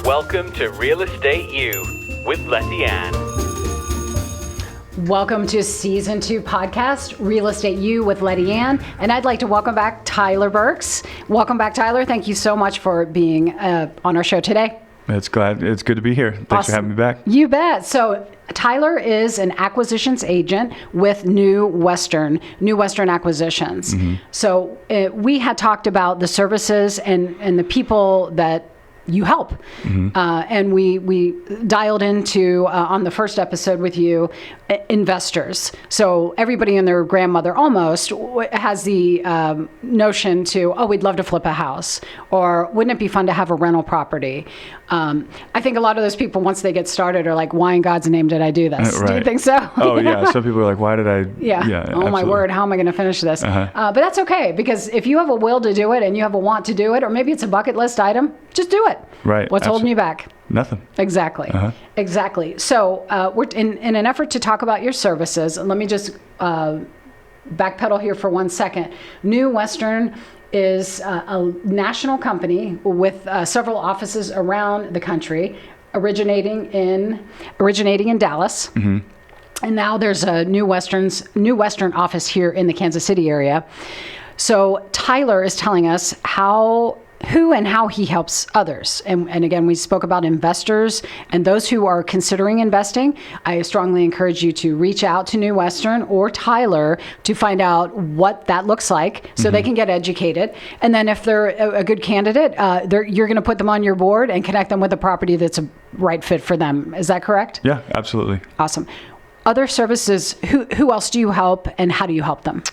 Welcome to Real Estate U with Lettiann. Welcome to Season 2 podcast, Real Estate U with Lettiann. And I'd like to welcome back Tyler Burks. Welcome back, Tyler. Thank you so much for being on our show today. It's good to be here. Thanks Awesome. for having me back. You bet. So Tyler is an acquisitions agent with New Western Acquisitions. Mm-hmm. So we had talked about the services and the people that you help. Mm-hmm. And we dialed into, on the first episode with you, investors. So everybody and their grandmother almost has the notion to, we'd love to flip a house, or wouldn't it be fun to have a rental property? I think a lot of those people, once they get started, are like, why in God's name did I do this? Right. Do you think so? Oh, yeah. Some people are like, why did I? Yeah. Oh, absolutely. my word. How am I going to finish this? Uh-huh. But that's okay, because if you have a will to do it and you have a want to do it, or maybe it's a bucket list item, just do it. Right. What's holding you back? Nothing. Exactly. Uh-huh. Exactly. So we're in an effort to talk about your services. Let me just backpedal here for 1 second. New Western is a national company with several offices around the country, originating in Dallas. Mm-hmm. And now there's a New Western office here in the Kansas City area. So Tyler is telling us who and how he helps others. And again, we spoke about investors and those who are considering investing. I strongly encourage you to reach out to New Western or Tyler to find out what that looks like, so mm-hmm. they can get educated. And then if they're a good candidate, you're going to put them on your board and connect them with a property that's a right fit for them. Is that correct? Yeah, absolutely. Awesome. Other services, who else do you help, and how do you help them?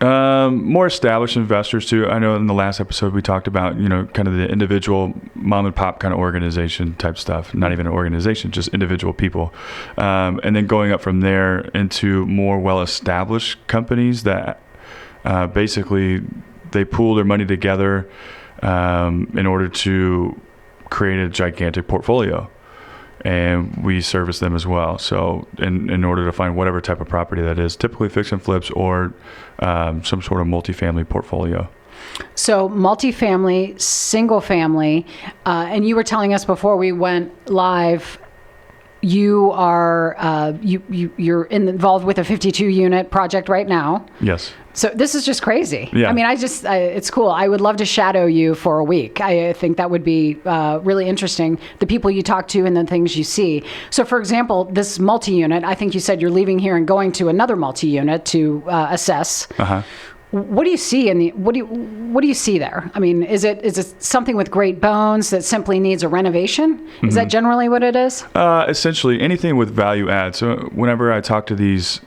More established investors too. I know in the last episode we talked about, kind of the individual mom and pop kind of organization type stuff. Not even an organization, just individual people. And then going up from there into more well-established companies that basically they pool their money together in order to create a gigantic portfolio. And we service them as well. So in order to find whatever type of property that is, typically fix and flips or some sort of multifamily portfolio. So multifamily, single family, and you were telling us before we went live, you are you're involved with a 52 unit project right now. Yes. So this is just crazy. Yeah. I mean, it's cool. I would love to shadow you for a week. I think that would be really interesting, the people you talk to and the things you see. So for example, this multi-unit, I think you said you're leaving here and going to another multi-unit to assess. Uh-huh. What do you see what do you see there? I mean, is it something with great bones that simply needs a renovation? Mm-hmm. Is that generally what it is? Essentially, anything with value add. So whenever I talk to these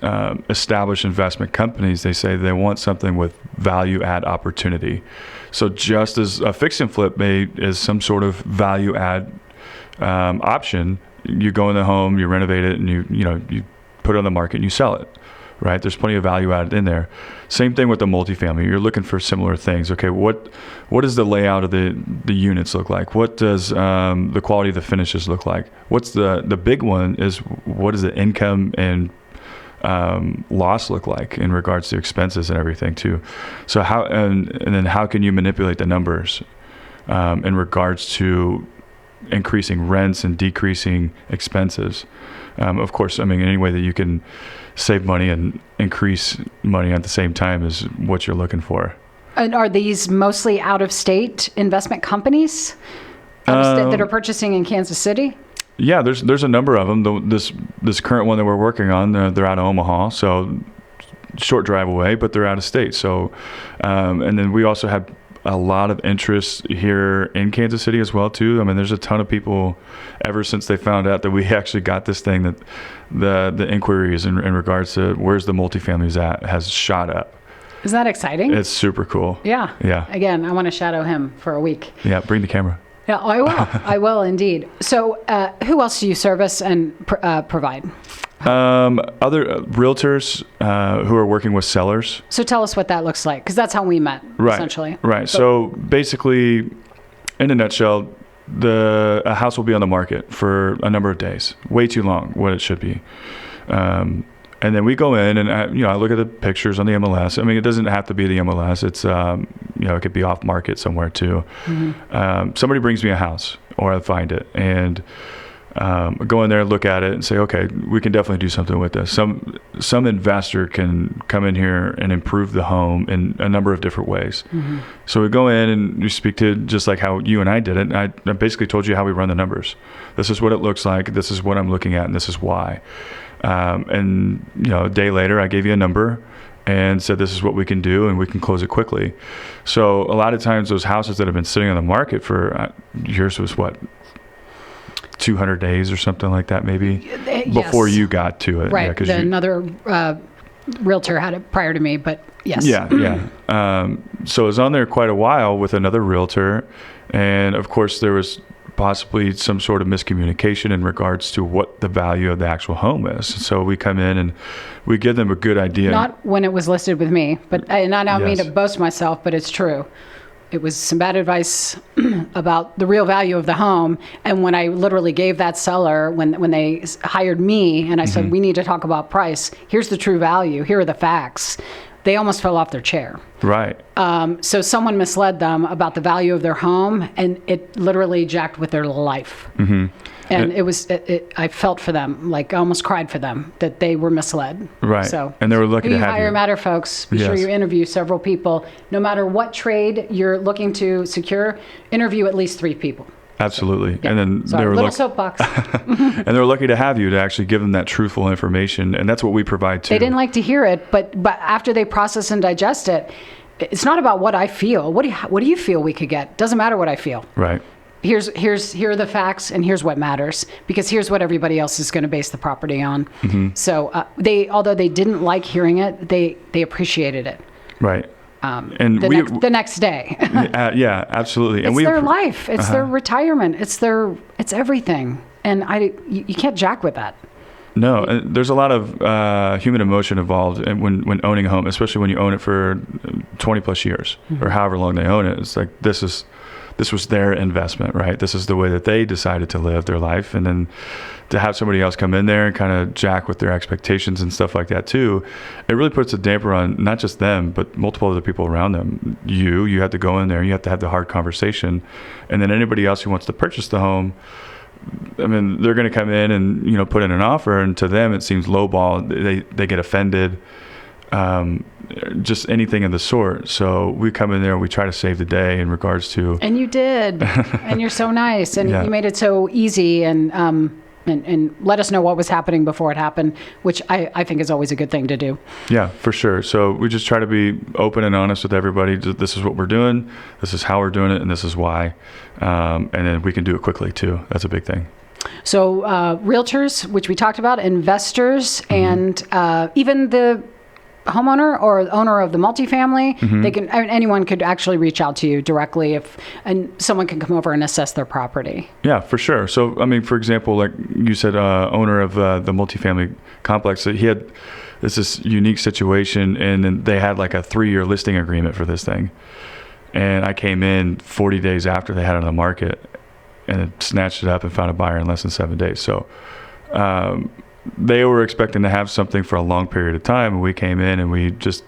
established investment companies, they say they want something with value add opportunity. So just as a fix and flip is some sort of value add option, you go in the home, you renovate it, and you put it on the market and you sell it. Right? There's plenty of value added in there. Same thing with the multifamily. You're looking for similar things. Okay, what does the layout of the units look like? What does the quality of the finishes look like? What's the big one is, what does the income and loss look like in regards to expenses and everything too? So how and then how can you manipulate the numbers in regards to increasing rents and decreasing expenses? Of course, I mean, any way that you can save money and increase money at the same time is what you're looking for. And are these mostly out-of-state investment companies that are purchasing in Kansas City? Yeah, there's a number of them. This current one that we're working on, they're out of Omaha, so short drive away, but they're out of state. So, and then we also have a lot of interest here in Kansas City as well too. I mean, there's a ton of people ever since they found out that we actually got this thing, that the inquiries in regards to where's the multifamilies at has shot up. Isn't that exciting? It's super cool. Yeah. Yeah. Again, I want to shadow him for a week. Yeah. Bring the camera. Yeah, I will. I will indeed. So who else do you service and provide? Other realtors who are working with sellers. So tell us what that looks like, because that's how we met, essentially. Right. So basically, in a nutshell, a house will be on the market for a number of days, way too long, what it should be. And then we go in and I look at the pictures on the MLS. I mean, it doesn't have to be the MLS. It's it could be off market somewhere too. Somebody brings me a house, or I find it, and go in there, look at it, and say, okay, we can definitely do something with this. Some investor can come in here and improve the home in a number of different ways. So we go in and we speak to, just like how you and I did it. I basically told you how we run the numbers. This is what it looks like. This is what I'm looking at, and this is why. And a day later, I gave you a number and said, this is what we can do, and we can close it quickly. So a lot of times those houses that have been sitting on the market for, yours was what, 200 days or something like that, maybe, before you got to it. Right. Yeah, another realtor had it prior to me, but yes. Yeah. So it was on there quite a while with another realtor. And of course, there was possibly some sort of miscommunication in regards to what the value of the actual home is. So we come in and we give them a good idea. Not when it was listed with me, but and I don't mean Yes. to boast myself, but it's true. It was some bad advice about the real value of the home. And when I literally gave that seller, when they hired me and I said, we need to talk about price, here's the true value, here are the facts, they almost fell off their chair. Right. So someone misled them about the value of their home, and it literally jacked with their life. And it was, I felt for them, like I almost cried for them that they were misled. Right. So, and they were lucky who to you have hire you. matter, folks. Be sure Yes. you interview several people. No matter what trade you're looking to secure, interview at least 3 people. Absolutely. Yeah. And then Sorry, they were little lucky. soapbox. And they're lucky to have you to actually give them that truthful information. And that's what we provide too. They didn't like to hear it, but after they process and digest it, it's not about what I feel. What do you feel we could get? Doesn't matter what I feel. Right. Here are the facts, and here's what matters, because here's what everybody else is going to base the property on. So although they didn't like hearing it, they appreciated it. Right. And the next day. yeah, absolutely. And It's their life. It's their retirement. It's everything. And you can't jack with that. No, and there's a lot of human emotion involved when owning a home, especially when you own it for 20 plus years or however long they own it. It's like, this was their investment, right? This is the way that they decided to live their life. And then to have somebody else come in there and kind of jack with their expectations and stuff like that too, it really puts a damper on not just them, but multiple other people around them. You have to go in there, you have to have the hard conversation. And then anybody else who wants to purchase the home, I mean, they're going to come in and, put in an offer, and to them it seems lowball. They get offended. Just anything of the sort. So we come in there and we try to save the day in regards to. And you did, and you're so nice, and Yeah. you made it so easy, and let us know what was happening before it happened, which I think is always a good thing to do. Yeah, for sure. So we just try to be open and honest with everybody. This is what we're doing. This is how we're doing it, and this is why. And then we can do it quickly too. That's a big thing. So realtors, which we talked about, investors, and even the homeowner or owner of the multifamily, anyone could actually reach out to you directly and someone can come over and assess their property. Yeah, for sure. So, I mean, for example, like you said, owner of the multifamily complex, he had this unique situation, and then they had like a 3-year listing agreement for this thing. And I came in 40 days after they had it on the market and snatched it up and found a buyer in less than 7 days. So, they were expecting to have something for a long period of time, and we came in and we just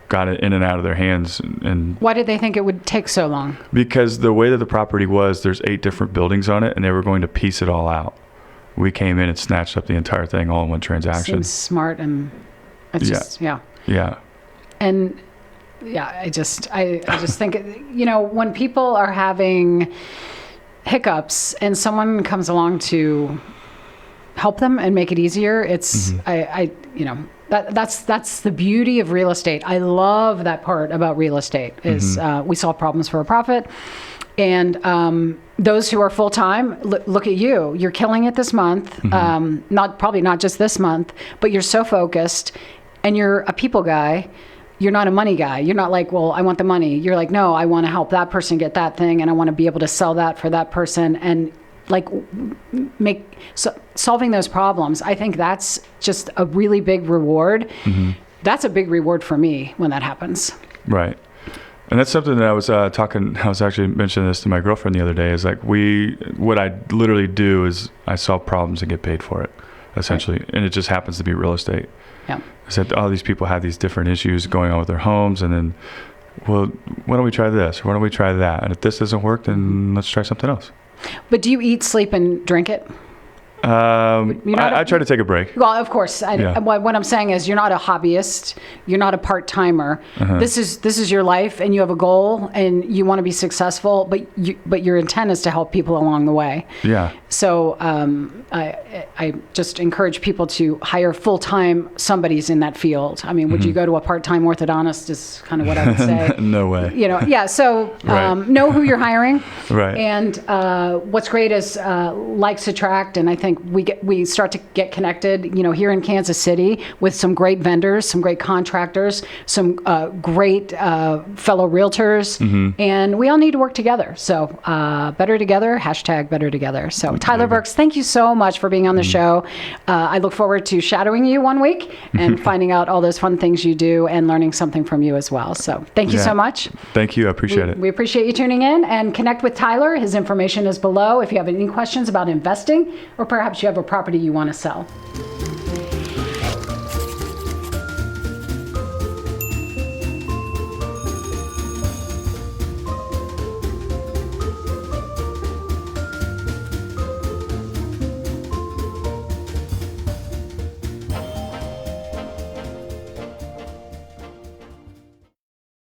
got it in and out of their hands. And why did they think it would take so long? Because the way that the property was, there's 8 different buildings on it, and they were going to piece it all out. We came in and snatched up the entire thing all in one transaction. Seems smart, and it's just Yeah. And I just think when people are having hiccups and someone comes along to help them and make it easier, it's that's the beauty of real estate. I love that part about real estate is we solve problems for a profit. And those who are full-time, look at you. You're killing it this month. Probably not just this month, but you're so focused, and you're a people guy. You're not a money guy. You're not like, well, I want the money. You're like, no, I want to help that person get that thing, and I want to be able to sell that for that person, and like solving those problems. I think that's just a really big reward. That's a big reward for me when that happens. Right. And that's something that I was actually mentioning this to my girlfriend the other day, is like what I literally do is I solve problems and get paid for it. essentially, and it just happens to be real estate. Yeah. I said all these people have these different issues going on with their homes, and then, well, why don't we try this? Or why don't we try that? And if this doesn't work, then let's try something else. But do you eat, sleep, and drink it? I try to take a break. Well, of course. What I'm saying is, you're not a hobbyist. You're not a part-timer. This is your life, and you have a goal, and you want to be successful. But your intent is to help people along the way. Yeah. So I just encourage people to hire full-time somebody's in that field. I mean, would you go to a part-time orthodontist? Is kind of what I would say. No way. Yeah. So know who you're hiring. Right. And what's great is likes attract, and I think we start to get connected, here in Kansas City with some great vendors, some great contractors, some great fellow realtors, and we all need to work together. So better together, #better together. So Tyler Burks, thank you so much for being on the show. I look forward to shadowing you one week and finding out all those fun things you do and learning something from you as well. So thank you so much. Thank you. I appreciate it. We appreciate you tuning in, and connect with Tyler. His information is below if you have any questions about investing, or perhaps you have a property you want to sell.